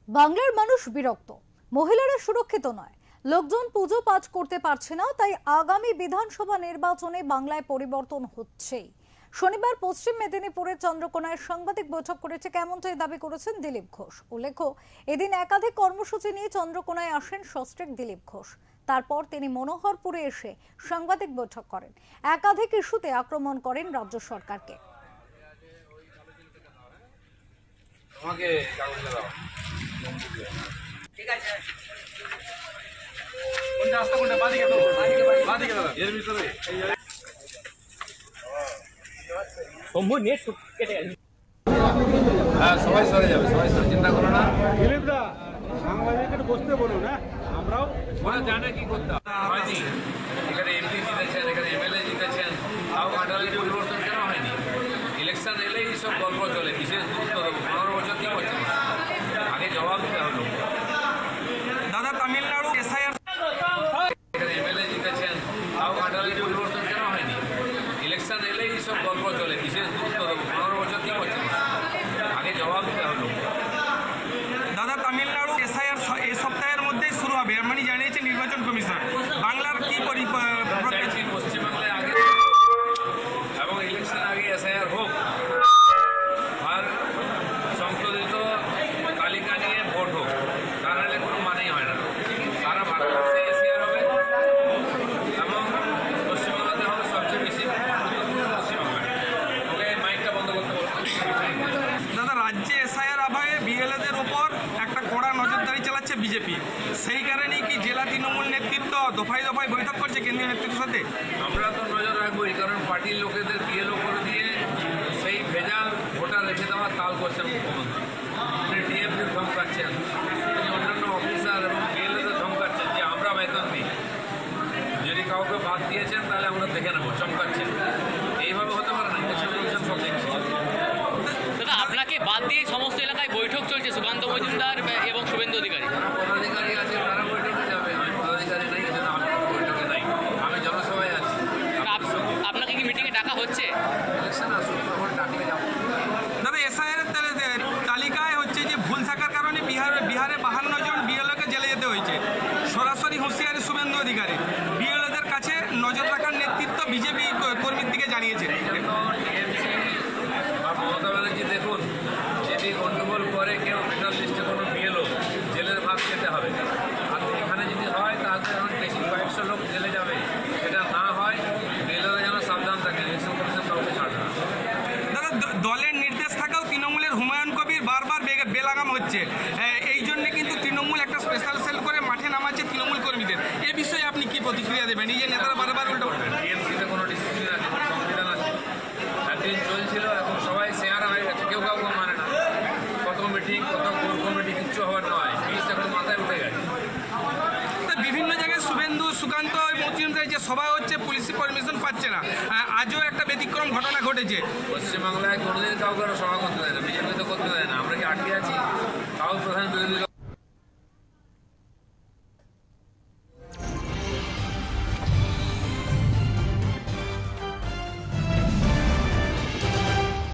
বাংলার মানুষ বিরক্ত, মহিলারা সুরক্ষিত নয়, লোকজন পুজো পাঠ করতে পারছে না, তাই আগামী বিধানসভা নির্বাচনে বাংলায় পরিবর্তন হচ্ছেই। শনিবার পশ্চিম মেদিনীপুরের চন্দ্রকোনায় সাংবাদিক বৈঠক করেছে, কেমনটাই দাবি করেছেন দিলীপ ঘোষ। উল্লেখ্য, এদিন একাধিক কর্মসূচি নিয়ে চন্দ্রকোনায় আসেন সস্ত্রীক দিলীপ ঘোষ। তারপর তিনি মনোহরপুরে এসে সাংবাদিক বৈঠক করেন। একাধিক ইস্যুতে আক্রমণ করেন রাজ্য সরকারকে। সবাই সরে যাবে, সবাই চিন্তা করো না। সাংবাদিকদের বসতে বলুন না, আমরাও ওরা জানে কি করতে হয়নি। এখানে এমপি জিতেছেন, এখানে এমএলএ জিতেছেন, তাও ঘাটালের পরিবর্তন কেন হয়নি? ইলেকশন এলেই এইসব গল্প চলে, বিশেষ গুরুত্ব দেবো। 15 বছর কি করছে, আগে জবাব দিতে হলো। দাদা তামিলনাড়ু এসআইআর এখানে এমএলএ জিতেছেন, তাও ঘাটালের পরিবর্তন কেন হয়নি? ইলেকশন এলেই এইসব গল্প চলে, বিশেষ গুরুত্ব দেবো। 15 বছর কি করছে, আগে জবাব দিতে হলো। দাদা তামিলনাড়ু এসআইআর এই সপ্তাহের মধ্যেই শুরু হবে, মানে জানিয়েছে নির্বাচন কমিশন। বাংলার কি পশ্চিমবাংলায় আগে এবং ইলেকশন আগে এসআইআর হোক আর সংশোধিত তালিকা নিয়ে ভোট হোক, তার হলে কোনো মানেই হয় না। সারা ভারতবর্ষে এসআইআর হবে এবং পশ্চিমবাংলাতে হবে সবচেয়ে বেশি। পশ্চিমবাংলায় ওকে মাইকটা বন্ধ করতে বলবো। দাদা, রাজ্যে এসআইআর আবহে বিএলএদের উপর একটা কড়া নজরদারি চালাচ্ছে বিজেপি। সেই কারণেই কি জেলা তৃণমূল নেতৃত্ব দফায় দফায় বৈঠক করছে কেন্দ্রীয় নেতৃত্বের সাথে? আমরা তো নজর রাখবোই, কারণ পার্টির লোকেদের বিএলও করে দিয়ে সেই ভেজাল ভোটার রেখে দেওয়ার তাল করছেন মুখ্যমন্ত্রী। তিনি ডিএমকে ধমকাচ্ছেন, তিনি অন্যান্য অফিসার এবং বিএলওদের ধমকাচ্ছেন যে আমরা বেতন দিই, যদি কাউকে বাদ দিয়েছেন তাহলে আমরা দেখে নেবো, চমকাচ্ছেন। এইভাবে হতে পারে না, ইলেকশন কমিশন সব দেখছে। দাদা, আপনাকে বাদ দিয়ে সমস্ত এলাকায় বৈঠক চলছে, সুকান্ত মজুমদার এবং শুভেন্দু অধিকারী। যারা পদাধিকারী আছে তারা বৈঠকে যাবে, আমি পদাধিকারী নাই, এজন্য আমি বৈঠকে নাই, আমি জনসভায় আছি। আপনাকে কি মিটিংয়ে ডাকা হচ্ছে? ইলেকশন আসুন, তখন ডাকলে যাবো। দাদা, এসআইআর তালিকায় হচ্ছে যে ভুল থাকার কারণে বিহারে 52 জন বিএলওকে জেলে যেতে হয়েছে। সরাসরি হুঁশিয়ারি শুভেন্দু অধিকারী। বিএলওদের কাছে নজর রাখার নেতৃত্ব বিজেপি কর্মীর দিকে জানিয়েছে। টিএমসি বা মমতা ব্যানার্জি দেখুন, যদি গন্ডগোল করে কেউ ভোটার লিস্টে কোনো বিএলও, জেলের ভাত খেতে হবে। আর এখানে যদি হয় তাহলে এখন বেশি কয়েকশো লোক জেলে যাবে। এটা না হয় বিএলওরা যেন সাবধান থাকে, ইলেকশন কমিশন কাউকে ছাড়বে না। দাদা, দলের নির্দেশ থাকাও তৃণমূলের হুমায়ুন কবির বারবার বেলাগাম হচ্ছে। এই জন্য কিন্তু তৃণমূল একটা স্পেশাল সেল করে মাঠে নামাচ্ছে তৃণমূল কর্মীদের। এ বিষয়ে আপনি কি প্রতিক্রিয়া দেবেন? নিজের নেতারা বারবার উল্টো টিএমসিতে কোনো ডিসিপ্লিন আছে, সংবিধান আছে। একদিন চলছিল, এখন সবাই শেয়ার হয়ে গেছে, কেউ কাউকে মানে না। কত মিটিং, কত কোর কমিটি, কিচ্ছু হওয়ার নয়, পিস এখন মাথায় উঠে গেছে। বিভিন্ন জায়গায় শুভেন্দু সুকান্ত মজুমদার যে সভা হচ্ছে, পুলিশি পারমিশন পাচ্ছে না। আজও একটা ব্যতিক্রম ঘটনা ঘটেছে। পশ্চিমবাংলায় কোনোদিন কাউকে সভা করতে দেয় না, বিজেপি তো করতে দেয় না। আমরা কি আটকে আছি? তাও প্রধান বিরোধী